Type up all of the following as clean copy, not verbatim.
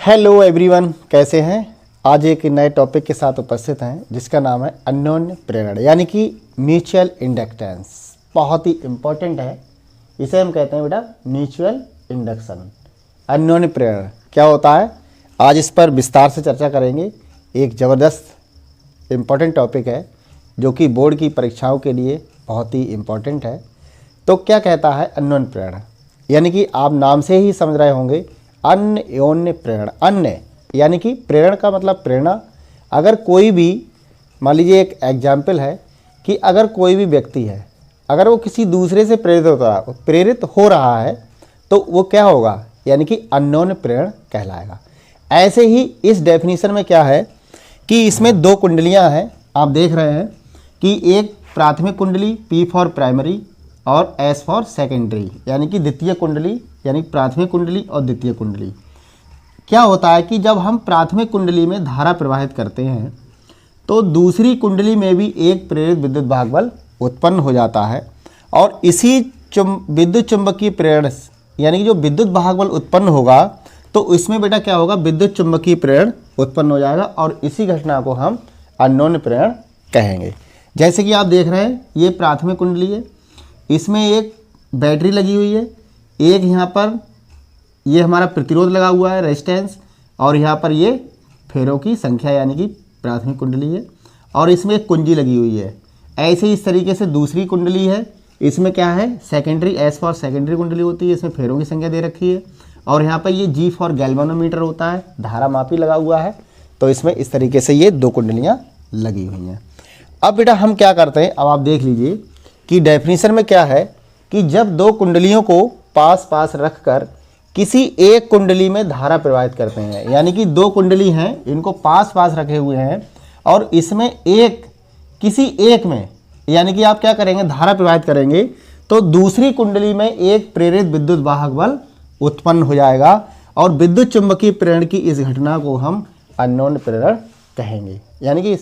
Hello everyone, कैसे हैं। आज एक नए टॉपिक के साथ उपस्थित हैं जिसका नाम है अन्योन्य प्रेरण यानी कि म्यूचुअल इंडक्टेंस। बहुत ही इम्पोर्टेंट है, इसे हम कहते हैं बेटा म्यूचुअल इंडक्शन। अन्योन्य प्रेरण क्या होता है, आज इस पर विस्तार से चर्चा करेंगे। एक ज़बरदस्त इम्पोर्टेंट टॉपिक है जो कि बोर्ड की परीक्षाओं के लिए बहुत ही इम्पोर्टेंट है। तो क्या कहता है अन्योन्य प्रेरण, यानी कि आप नाम से ही समझ रहे होंगे अन्योन्य प्रेरण। अन्य यानी कि प्रेरण का मतलब प्रेरणा। अगर कोई भी, मान लीजिए एक एग्जाम्पल है कि अगर कोई भी व्यक्ति है, अगर वो किसी दूसरे से प्रेरित हो रहा है तो वो क्या होगा, यानी कि अन्योन्य प्रेरण कहलाएगा। ऐसे ही इस डेफिनेशन में क्या है कि इसमें दो कुंडलियां हैं। आप देख रहे हैं कि एक प्राथमिक कुंडली P फॉर प्राइमरी और S फॉर सेकेंडरी, यानी कि द्वितीय कुंडली, यानी प्राथमिक कुंडली और द्वितीय कुंडली। क्या होता है कि जब हम प्राथमिक कुंडली में धारा प्रवाहित करते हैं तो दूसरी कुंडली में भी एक प्रेरित विद्युत भाग बल उत्पन्न हो जाता है और इसी विद्युत चुंबकीय प्रेरण यानी कि जो विद्युत भाग बल उत्पन्न होगा तो इसमें बेटा क्या होगा, विद्युत चुंबकीय प्रेरण उत्पन्न हो जाएगा और इसी घटना को हम अन्योन्य प्रेरण कहेंगे। जैसे कि आप देख रहे हैं ये प्राथमिक कुंडली है, इसमें एक बैटरी लगी हुई है, एक यहाँ पर ये हमारा प्रतिरोध लगा हुआ है रेजिस्टेंस, और यहाँ पर ये फेरों की संख्या यानी कि प्राथमिक कुंडली है, और इसमें एक कुंजी लगी हुई है। ऐसे इस तरीके से दूसरी कुंडली है, इसमें क्या है सेकेंडरी, S फॉर सेकेंडरी कुंडली होती है, इसमें फेरों की संख्या दे रखी है, और यहाँ पर ये G फॉर गैल्वेनोमीटर होता है, धारा मापी लगा हुआ है। तो इसमें इस तरीके से ये दो कुंडलियाँ लगी हुई हैं। अब बेटा हम क्या करते हैं, अब आप देख लीजिए कि डेफिनेशन में क्या है कि जब दो कुंडलियों को पास पास रखकर किसी एक कुंडली में धारा प्रवाहित करते हैं, यानी कि दो कुंडली हैं, इनको पास पास रखे हुए हैं और इसमें एक किसी एक में, यानी कि आप क्या करेंगे धारा प्रवाहित करेंगे तो दूसरी कुंडली में एक प्रेरित विद्युत वाहक बल उत्पन्न हो जाएगा और विद्युत चुंबकीय प्रेरण की इस घटना को हम अन्योन्य प्रेरण कहेंगे। यानी कि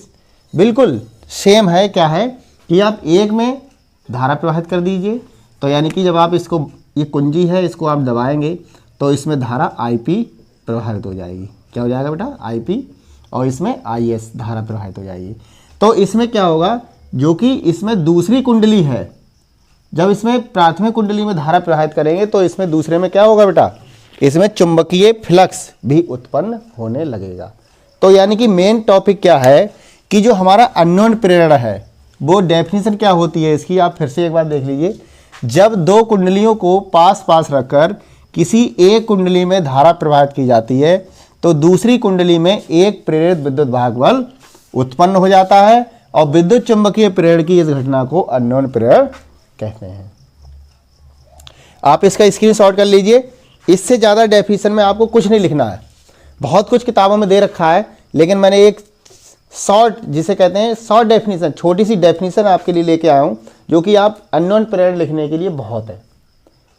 बिल्कुल सेम है, क्या है कि आप एक में धारा प्रवाहित कर दीजिए, तो यानी कि जब आप इसको, ये कुंजी है, इसको आप दबाएंगे तो इसमें धारा IP प्रवाहित हो जाएगी। क्या हो जाएगा बेटा IP, और इसमें IS धारा प्रवाहित हो जाएगी। तो इसमें क्या होगा, जो कि इसमें दूसरी कुंडली है, जब इसमें प्राथमिक कुंडली में धारा प्रवाहित करेंगे तो इसमें दूसरे में क्या होगा बेटा, इसमें चुंबकीय फ्लक्स भी उत्पन्न होने लगेगा। तो यानी कि मेन टॉपिक क्या है कि जो हमारा अन्योन्य प्रेरण है वो डेफिनेशन क्या होती है इसकी, आप फिर से एक बार देख लीजिए। जब दो कुंडलियों को पास पास रखकर किसी एक कुंडली में धारा प्रवाहित की जाती है तो दूसरी कुंडली में एक प्रेरित विद्युत भाग बल उत्पन्न हो जाता है और विद्युत चुंबकीय प्रेरण की इस घटना को अन्योन्य प्रेरण कहते हैं। आप इसका स्क्रीनशॉट कर लीजिए। इससे ज़्यादा डेफिनेशन में आपको कुछ नहीं लिखना है, बहुत कुछ किताबों में दे रखा है, लेकिन मैंने एक शॉर्ट, जिसे कहते हैं शॉर्ट डेफिनेशन, छोटी सी डेफिनेशन आपके लिए लेके आया हूँ जो कि आप अन्योन्य प्रेरण लिखने के लिए बहुत है।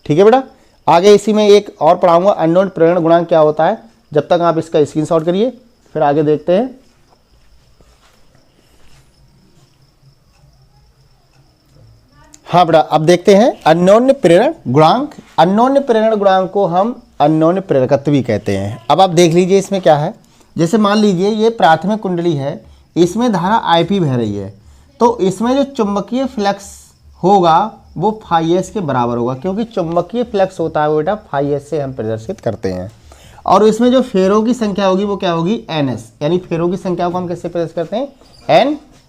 ठीक है बेटा, आगे इसी में एक और पढ़ाऊंगा अन्योन्य प्रेरण गुणांक क्या होता है। जब तक आप इसका स्क्रीनशॉट करिए, फिर आगे देखते हैं। हाँ बेटा, अब देखते हैं अन्योन्य प्रेरण गुणांक। अन्योन्य प्रेरण गुणांक को हम अन्योन्य प्रेरकत्व भी कहते हैं। अब आप देख लीजिए इसमें क्या है, जैसे मान लीजिए ये प्राथमिक कुंडली है, इसमें धारा IP बह रही है, तो इसमें जो चुंबकीय फ्लक्स होगा वो φS के बराबर होगा, क्योंकि चुंबकीय फ्लक्स होता है वो बेटा φS से हम प्रदर्शित करते हैं। और इसमें जो फेरों की संख्या होगी वो क्या होगी NS, यानी फेरों की संख्या को हम किससे प्रदर्शित करते हैं,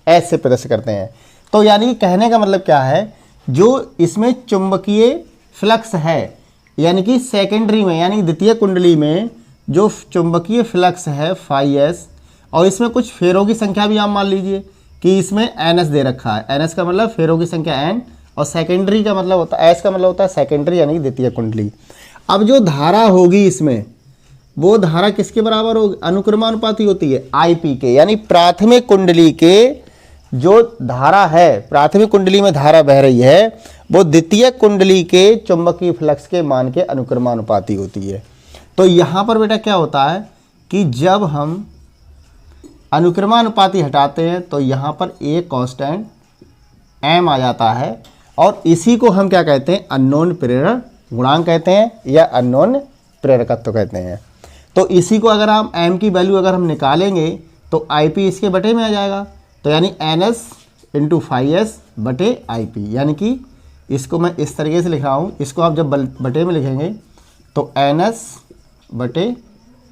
NS से प्रदर्शित करते हैं। तो यानी कहने का मतलब क्या है, जो इसमें चुंबकीय फ्लक्स है यानी कि सेकेंडरी में यानी द्वितीय कुंडली में जो चुंबकीय फ्लक्स है φS, और इसमें कुछ फेरों की संख्या भी आप मान लीजिए कि इसमें NS दे रखा है। NS का मतलब फेरों की संख्या N, और सेकेंडरी का मतलब होता है, S का मतलब होता है सेकेंडरी यानी द्वितीय कुंडली। अब जो धारा होगी इसमें, वो धारा किसके बराबर होगी, अनुक्रमानुपाती होती है IP के, यानी प्राथमिक कुंडली के जो धारा है, प्राथमिक कुंडली में धारा बह रही है वो द्वितीय कुंडली के चुंबकीय फ्लक्स के मान के अनुक्रमानुपाती होती है। तो यहाँ पर बेटा क्या होता है कि जब हम अनुक्रमानुपाती हटाते हैं तो यहाँ पर एक कांस्टेंट M आ जाता है, और इसी को हम क्या कहते हैं, अन्योन्य प्रेरण गुणांक कहते हैं या अन्योन्य प्रेरकत्व कहते हैं। तो इसी को अगर हम m की वैल्यू अगर हम निकालेंगे तो IP इसके बटे में आ जाएगा। तो यानी NS इंटू 5S बटे IP, यानी कि इसको मैं इस तरीके से लिख रहा हूँ। इसको आप जब बटे में लिखेंगे तो NS बटे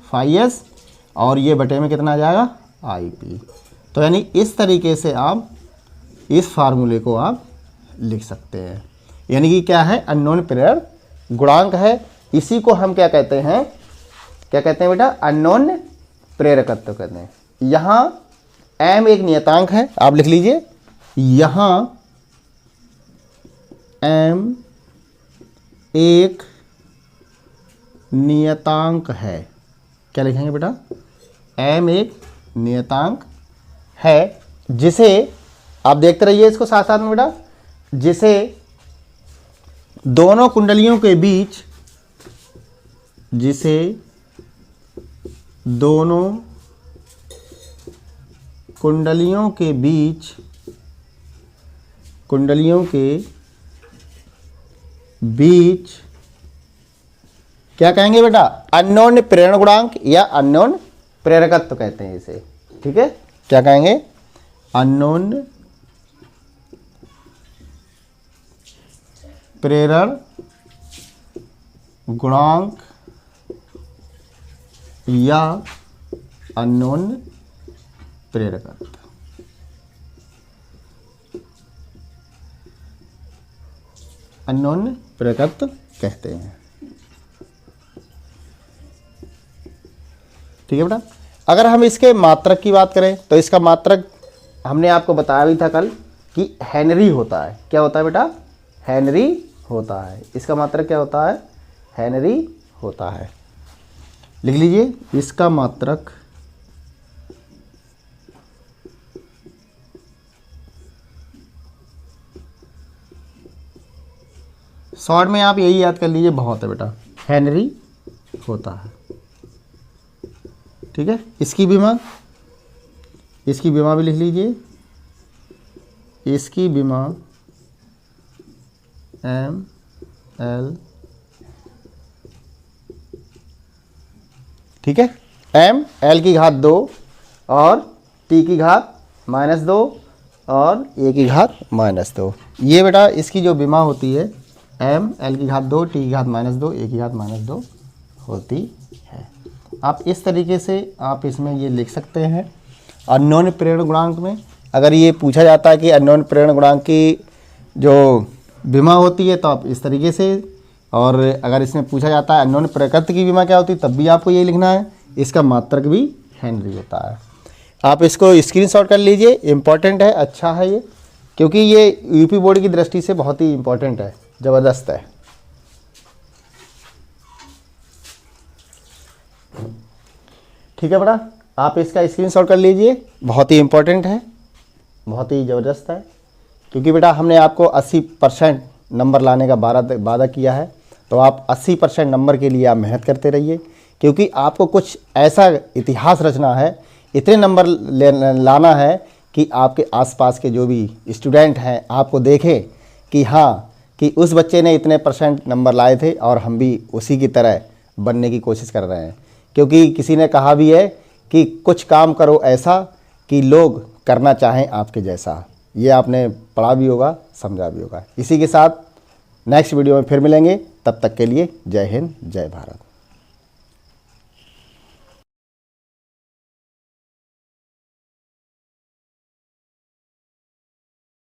5S और ये बटे में कितना आ जाएगा IP। तो यानी इस तरीके से आप इस फार्मूले को आप लिख सकते हैं। यानी कि क्या है, अननोन प्रेरण गुणांक है। इसी को हम क्या कहते हैं, क्या कहते हैं बेटा, अननोन प्रेरकत्व कहते हैं। यहाँ m एक नियतांक है, आप लिख लीजिए। यहाँ m एक नियतांक है। क्या लिखेंगे बेटा, m एक नियतांक है जिसे आप देखते रहिए इसको साथ साथ में बेटा, जिसे दोनों कुंडलियों के बीच, जिसे दोनों कुंडलियों के बीच, कुंडलियों के बीच क्या कहेंगे बेटा, अननोन प्रेरण गुणांक या अननोन प्रेरकत्व कहते हैं इसे। ठीक है, क्या कहेंगे, अननोन प्रेरण गुणांक या अननोन प्रेरकत्व। अननोन प्रेरकत्व कहते हैं। ठीक है बेटा, अगर हम इसके मात्रक की बात करें तो इसका मात्रक हमने आपको बताया भी था कल कि हेनरी होता है। क्या होता है बेटा, हेनरी होता है। इसका मात्रक क्या होता है, हेनरी होता है। लिख लीजिए, इसका मात्रक शॉर्ट में आप यही याद कर लीजिए, बहुत है बेटा, हेनरी होता है। ठीक है, इसकी विमा भी लिख लीजिए। इसकी विमा ml, ठीक है, ml की घात 2 और t की घात -2 और a की घात -2। ये बेटा इसकी जो विमा होती है ml की घात 2, t की घात -2, a की घात -2 होती है। आप इस तरीके से आप इसमें ये लिख सकते हैं। अननोन प्रेरण गुणांक में अगर ये पूछा जाता है कि अननोन प्रेरण गुणांक की जो विमा होती है तो आप इस तरीके से, और अगर इसमें पूछा जाता है अननोन प्रेरकत्व की विमा क्या होती है तब भी आपको यही लिखना है। इसका मात्रक भी हेनरी होता है। आप इसको स्क्रीनशॉट कर लीजिए, इम्पॉर्टेंट है, अच्छा है ये, क्योंकि ये यूपी बोर्ड की दृष्टि से बहुत ही इम्पॉर्टेंट है, ज़बरदस्त है। ठीक है बेटा, आप इसका स्क्रीनशॉट कर लीजिए, बहुत ही इम्पॉर्टेंट है, बहुत ही ज़बरदस्त है। क्योंकि बेटा हमने आपको 80% नंबर लाने का वादा किया है, तो आप 80% नंबर के लिए आप मेहनत करते रहिए, क्योंकि आपको कुछ ऐसा इतिहास रचना है, इतने नंबर लाना है कि आपके आसपास के जो भी स्टूडेंट हैं आपको देखें कि हाँ, कि उस बच्चे ने इतने % नंबर लाए थे और हम भी उसी की तरह बनने की कोशिश कर रहे हैं। क्योंकि किसी ने कहा भी है कि कुछ काम करो ऐसा कि लोग करना चाहें आपके जैसा। ये आपने पढ़ा भी होगा, समझा भी होगा। इसी के साथ नेक्स्ट वीडियो में फिर मिलेंगे, तब तक के लिए जय हिंद, जय भारत।